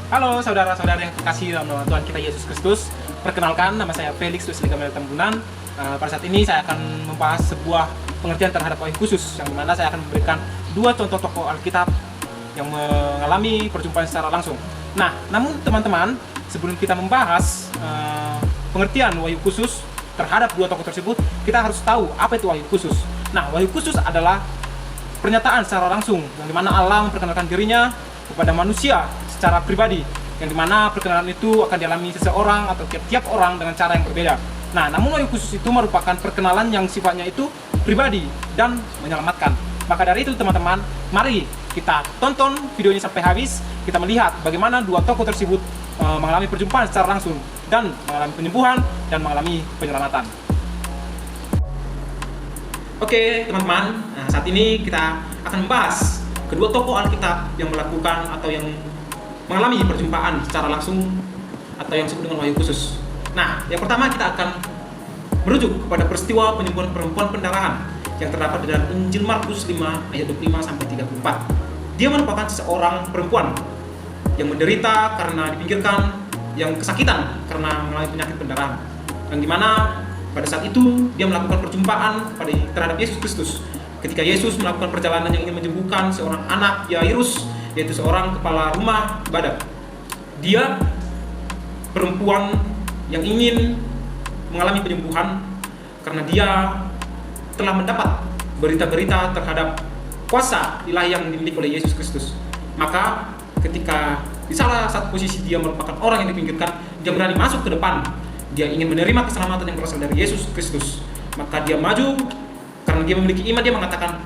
Halo saudara-saudara yang terkasih dalam nama Tuhan kita Yesus Kristus. Perkenalkan, nama saya Felix Wisligamel Tembunan. Pada saat ini saya akan membahas sebuah pengertian terhadap wahyu khusus, yang dimana saya akan memberikan dua contoh tokoh Alkitab yang mengalami perjumpaan secara langsung. Nah, namun teman-teman, sebelum kita membahas pengertian wahyu khusus terhadap dua tokoh tersebut, kita harus tahu apa itu wahyu khusus. Nah, wahyu khusus adalah pernyataan secara langsung, yang dimana Allah memperkenalkan dirinya kepada manusia secara pribadi, yang dimana perkenalan itu akan dialami seseorang atau tiap-tiap orang dengan cara yang berbeda. Nah, namun wahyu khusus itu merupakan perkenalan yang sifatnya itu pribadi dan menyelamatkan. Maka dari itu teman-teman, mari kita tonton videonya sampai habis. Kita melihat bagaimana dua tokoh tersebut mengalami perjumpaan secara langsung dan mengalami penyembuhan dan mengalami penyelamatan. Oke teman-teman, saat ini kita akan membahas kedua tokoh Alkitab yang melakukan atau yang mengalami perjumpaan secara langsung atau yang disebut dengan wahyu khusus. Nah, yang pertama kita akan merujuk kepada peristiwa penyembuhan perempuan pendarahan yang terdapat di dalam Injil Markus 5 ayat 25 sampai 34. Dia merupakan seorang perempuan yang menderita karena dipinggirkan, yang kesakitan karena mengalami penyakit pendarahan. Yang dimana pada saat itu dia melakukan perjumpaan terhadap Yesus Kristus. Ketika Yesus melakukan perjalanan yang ingin menyembuhkan seorang anak Yairus, yaitu seorang kepala rumah ibadat. Dia perempuan yang ingin mengalami penyembuhan karena dia telah mendapat berita-berita terhadap kuasa ilahi yang dimiliki oleh Yesus Kristus. Maka ketika di salah satu posisi dia merupakan orang yang dipinggirkan, dia berani masuk ke depan. Dia ingin menerima keselamatan yang berasal dari Yesus Kristus. Maka dia maju karena dia memiliki iman. Dia mengatakan,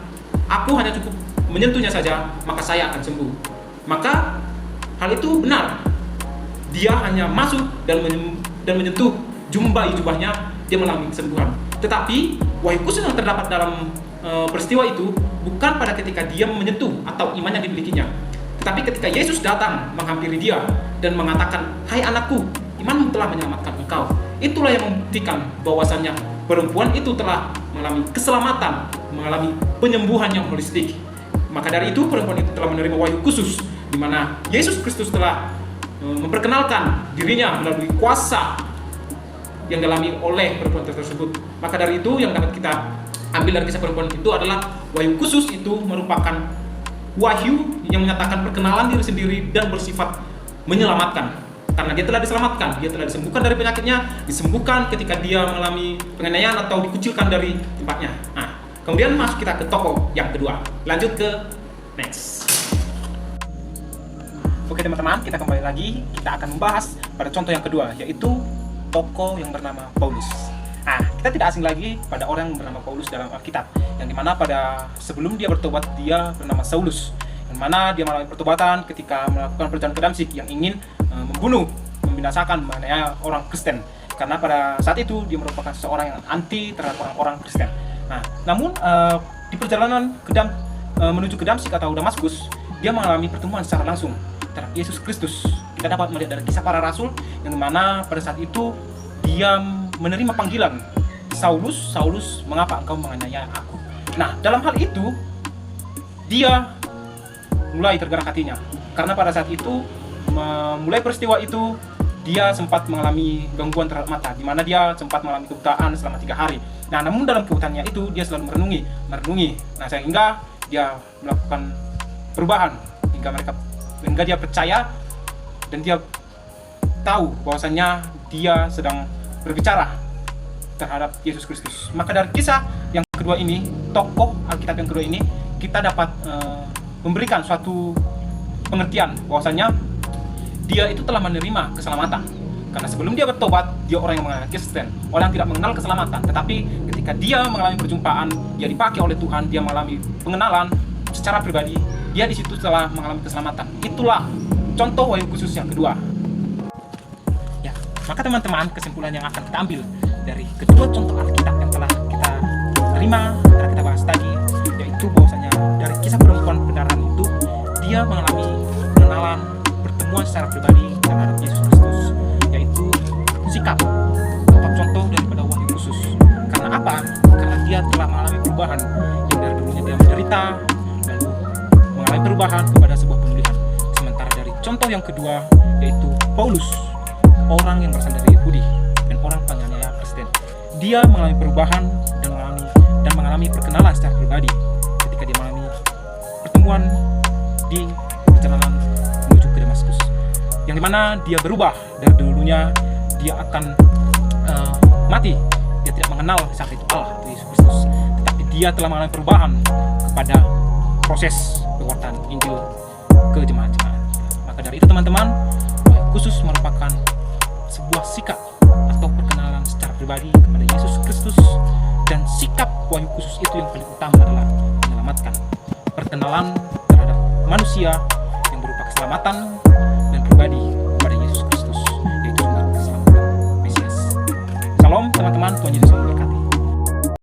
aku hanya cukup menyentuhnya saja, maka saya akan sembuh. Maka hal itu benar. Dia hanya masuk dan menyentuh jubahnya, dia mengalami kesembuhan. Tetapi wahyu khusus yang terdapat dalam peristiwa itu bukan pada ketika dia menyentuh atau iman yang dimilikinya, tetapi ketika Yesus datang menghampiri dia dan mengatakan, hai anakku, imanmu telah menyelamatkan engkau. Itulah yang membuktikan bahwasannya perempuan itu telah mengalami keselamatan, mengalami penyembuhan yang holistik. Maka dari itu perempuan itu telah menerima wahyu khusus, di mana Yesus Kristus telah memperkenalkan dirinya melalui kuasa yang dialami oleh perempuan tersebut. Maka dari itu yang dapat kita ambil dari kisah perempuan itu adalah wahyu khusus itu merupakan wahyu yang menyatakan perkenalan diri sendiri dan bersifat menyelamatkan. Karena dia telah diselamatkan, dia telah disembuhkan dari penyakitnya, disembuhkan ketika dia mengalami penganiayaan atau dikucilkan dari tempatnya. Nah, kemudian masuk kita ke tokoh yang kedua. Lanjut ke next. Oke teman-teman, kita kembali lagi. Kita akan membahas pada contoh yang kedua, yaitu tokoh yang bernama Paulus. Nah, kita tidak asing lagi pada orang yang bernama Paulus dalam Alkitab, yang dimana pada sebelum dia bertobat dia bernama Saulus, yang mana dia mengalami pertobatan ketika melakukan perjalanan ke Damsyik yang ingin membunuh, membinasakan mengenai orang Kristen. Karena pada saat itu dia merupakan seorang yang anti terhadap orang-orang Kristen. Nah, namun di perjalanan menuju ke Damsyik atau Damaskus, dia mengalami pertemuan secara langsung terhadap Yesus Kristus. Kita dapat melihat dari kisah para rasul, yang dimana pada saat itu dia menerima panggilan, Saulus, Saulus, mengapa engkau menganiaya aku? Nah, dalam hal itu dia mulai tergerak hatinya, karena pada saat itu mulai peristiwa itu dia sempat mengalami gangguan terhadap mata, di mana dia sempat mengalami kebutaan selama 3 hari. Nah, namun dalam kebutaannya itu dia selalu merenungi. Nah, sehingga dia melakukan perubahan hingga dia percaya dan dia tahu bahwasannya dia sedang berbicara terhadap Yesus Kristus. Maka dari kisah yang kedua ini, tokoh Alkitab yang kedua ini, kita dapat memberikan suatu pengertian bahwasannya dia itu telah menerima keselamatan. Karena sebelum dia bertobat, dia orang yang mengenal Kristen, orang yang tidak mengenal keselamatan. Tetapi ketika dia mengalami perjumpaan, dia dipakai oleh Tuhan, dia mengalami pengenalan secara pribadi, dia di situ telah mengalami keselamatan. Itulah contoh wahyu khusus yang kedua. Ya, maka teman-teman, kesimpulan yang akan kita ambil dari kedua contoh Alkitab yang telah kita terima, telah kita bahas tadi, yaitu bahwasanya dari kisah perempuan pendarahan itu, dia mengalami pengenalan, pertemuan secara pribadi terhadap Yesus Kristus, yaitu sikap atau contoh daripada wahyu khusus. Karena apa? Karena dia telah mengalami perubahan yang dari dulunya dia menderita, lalu mengalami perubahan kepada sebuah pemulihan. Sementara dari contoh yang kedua yaitu Paulus, orang yang berasal dari Yahudi dan orang penganiaya Kristen. Dia mengalami perubahan dan mengalami perkenalan secara pribadi ketika dia mengalami pertemuan di perjalanan menuju ke Damaskus, yang dimana dia berubah dari dulunya dia akan mati. Dia tidak mengenal siapa itu Allah, Yesus Kristus, tetapi dia telah mengalami perubahan kepada proses pewartaan Injil ke jemaat-jemaat. Maka dari itu teman-teman, Wahyu Khusus merupakan sebuah sikap atau perkenalan secara pribadi kepada Yesus Kristus, dan sikap Wahyu Khusus itu yang paling utama adalah menyelamatkan. Perkenalan terhadap manusia yang berupa keselamatan dan pribadi kepada Yesus Kristus, yaitu sumber keselamatan Mesias. Salam teman-teman, Tuhan Yesus memberkati.